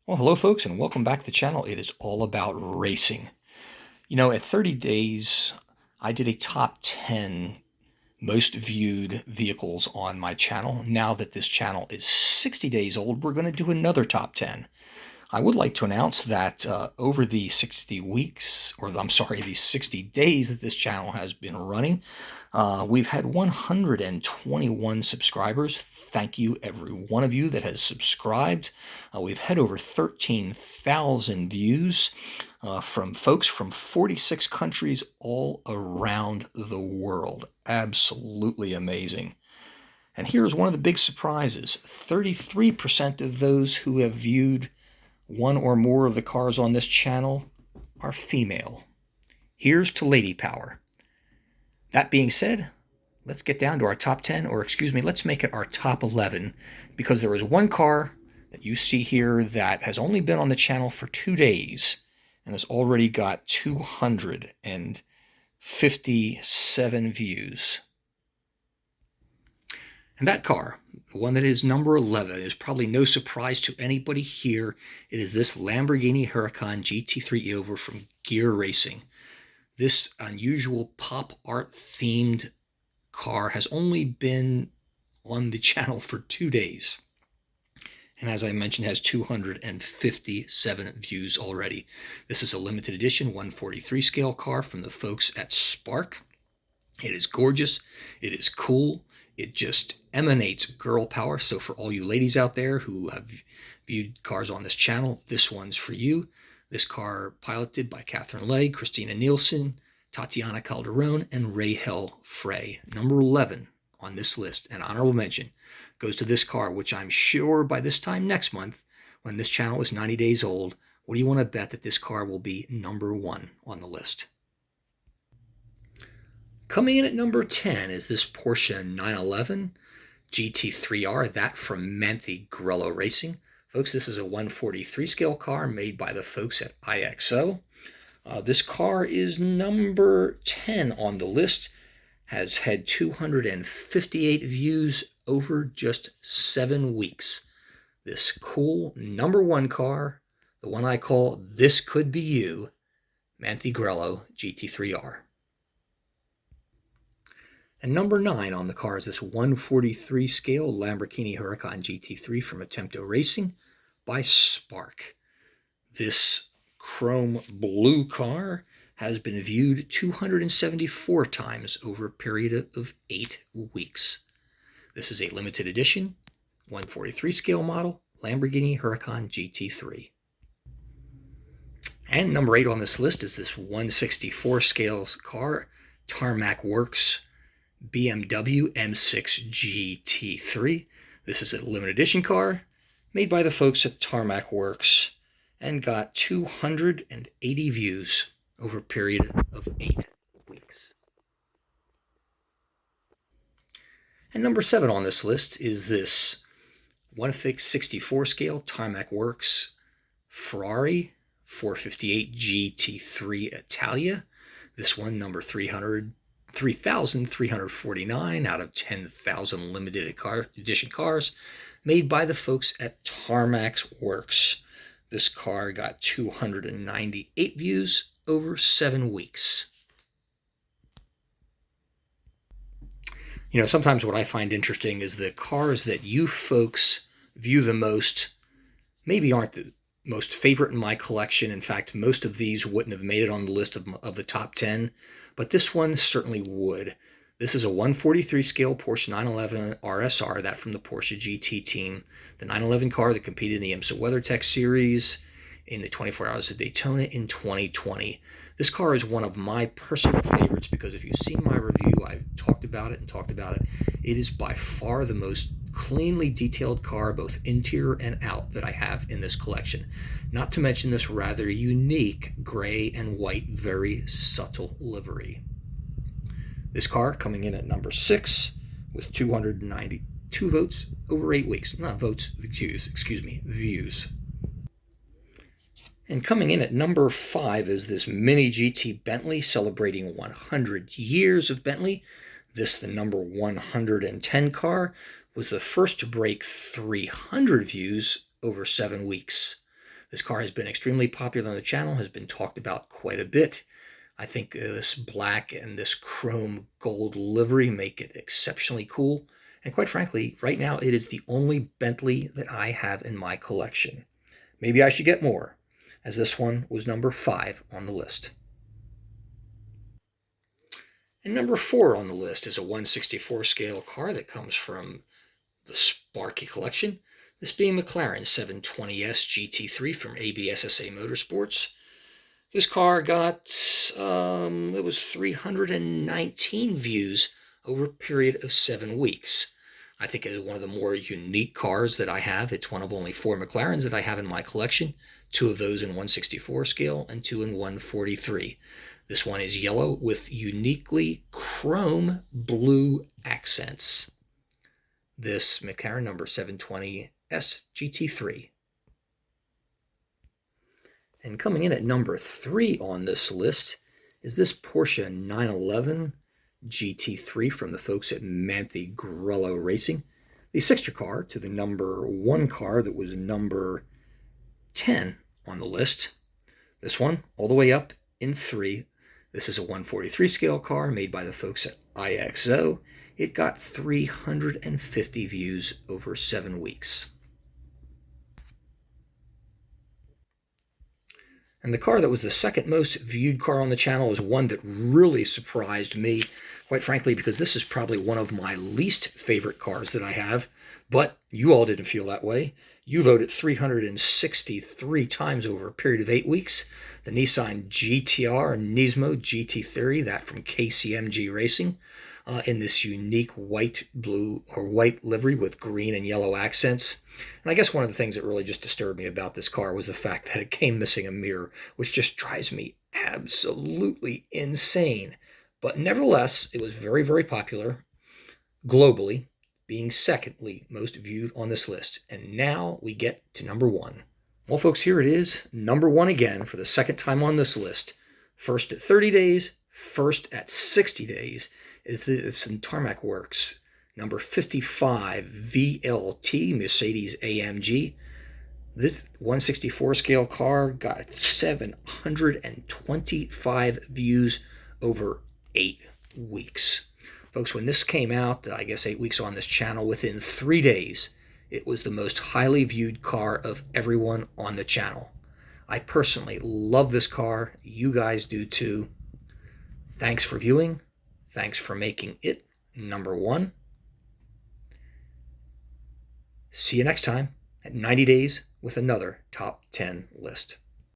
Well, hello folks, and welcome back to the channel. It is all about racing. You know, at 30 days, I did a top 10 most viewed vehicles on my channel. Now that this channel is 60 days old, we're going to do another top 10. I would like to announce that over the 60 weeks, or I'm sorry, the 60 days that this channel has been running, we've had 121 subscribers. Thank you, every one of you that has subscribed. We've had over 13,000 views from folks from 46 countries all around the world. Absolutely amazing. And here's one of the big surprises. 33% of those who have viewed one or more of the cars on this channel are female. Here's to lady power. That being said, let's get down to our top 10, or excuse me, let's make it our top 11, because there is one car that you see here that has only been on the channel for 2 days and has already got 257 views. And that car, the one that is number 11, is probably no surprise to anybody here. It is this Lamborghini Huracan GT3 Evo from Gear Racing. This unusual pop art themed car has only been on the channel for 2 days. And as I mentioned, has 257 views already. This is a limited edition 143 scale car from the folks at Spark. It is gorgeous. It is cool. It just emanates girl power. So for all you ladies out there who have viewed cars on this channel, this one's for you. This car piloted by Catherine Legg, Christina Nielsen, Tatiana Calderon, and Rahel Frey. Number 11 on this list, an honorable mention, goes to this car, which I'm sure by this time next month, when this channel is 90 days old, what do you want to bet that this car will be number 1 on the list? Coming in at number 10 is this Porsche 911 GT3R, that from Manthey Grello Racing. Folks, this is a 143 scale car made by the folks at IXO. This car is number 10 on the list, has had 258 views over just 7 weeks. This cool number 1 car, the one I call This Could Be You, Manthey Grello GT3R. And number 9 on the car is this 143 scale Lamborghini Huracan GT3 from Attempto Racing by Spark. This chrome blue car has been viewed 274 times over a period of 8 weeks. This is a limited edition 143 scale model Lamborghini Huracan GT3. And number 8 on this list is this 164 scale car, Tarmac Works BMW M6 GT3. This is a limited edition car made by the folks at Tarmac Works and got 280 views over a period of 8 weeks. And number 7 on this list is this 164 scale Tarmac Works Ferrari 458 GT3 Italia. This one, number 3,349 out of 10,000 limited edition cars made by the folks at Tarmac Works. This car got 298 views over 7 weeks. You know, sometimes what I find interesting is the cars that you folks view the most maybe aren't the most favorite in my collection. In fact, most of these wouldn't have made it on the list of the top 10, but this one certainly would. This is a 143 scale Porsche 911 RSR, that from the Porsche GT team. The 911 car that competed in the IMSA WeatherTech series in the 24 Hours of Daytona in 2020. This car is one of my personal favorites because if you've seen my review, I've talked about it. It is by far the most cleanly detailed car, both interior and out, that I have in this collection. Not to mention this rather unique gray and white, very subtle livery. This car coming in at number 6 with 292 votes over 8 weeks. Not votes, views, views. And coming in at number 5 is this Mini GT Bentley celebrating 100 years of Bentley. This, the number 110 car, was the first to break 300 views over 7 weeks. This car has been extremely popular on the channel, has been talked about quite a bit. I think this black and this chrome gold livery make it exceptionally cool. And quite frankly, right now it is the only Bentley that I have in my collection. Maybe I should get more, as this one was number 5 on the list. And number 4 on the list is a 1/64 scale car that comes from the Sparky collection. This being McLaren 720S GT3 from ABSSA Motorsports. This car got, it was 319 views over a period of 7 weeks. I think it is one of the more unique cars that I have. It's one of only 4 McLarens that I have in my collection, 2 of those in 1/64 scale and 2 in 1/43. This one is yellow with uniquely chrome blue accents. This McLaren number 720S GT3. And coming in at number 3 on this list is this Porsche 911 GT3 from the folks at Manthe Grello Racing. The sister car to the number 1 car that was number 10 on the list. This one, all the way up in 3. This is a 1/43 scale car made by the folks at IXO. It got 350 views over 7 weeks. And the car that was the second most viewed car on the channel is one that really surprised me, quite frankly, because this is probably one of my least favorite cars that I have, but you all didn't feel that way. You voted 363 times over a period of 8 weeks. The Nissan GTR Nismo GT3, that from KCMG Racing, in this unique white, blue, or white livery with green and yellow accents. And I guess one of the things that really just disturbed me about this car was the fact that it came missing a mirror, which just drives me absolutely insane. But nevertheless, it was very, very popular globally, being secondly most viewed on this list. And now we get to number 1. Well, folks, here it is, number 1 again for the second time on this list. First at 30 days, first at 60 days, is this in Tarmac Works number 55 VLT Mercedes AMG. This 1/64 scale car got 725 views over 8 weeks. Folks, when this came out, I guess 8 weeks on this channel, within 3 days, it was the most highly viewed car of everyone on the channel. I personally love this car. You guys do too. Thanks for viewing. Thanks for making it number 1. See you next time at 90 days with another top 10 list.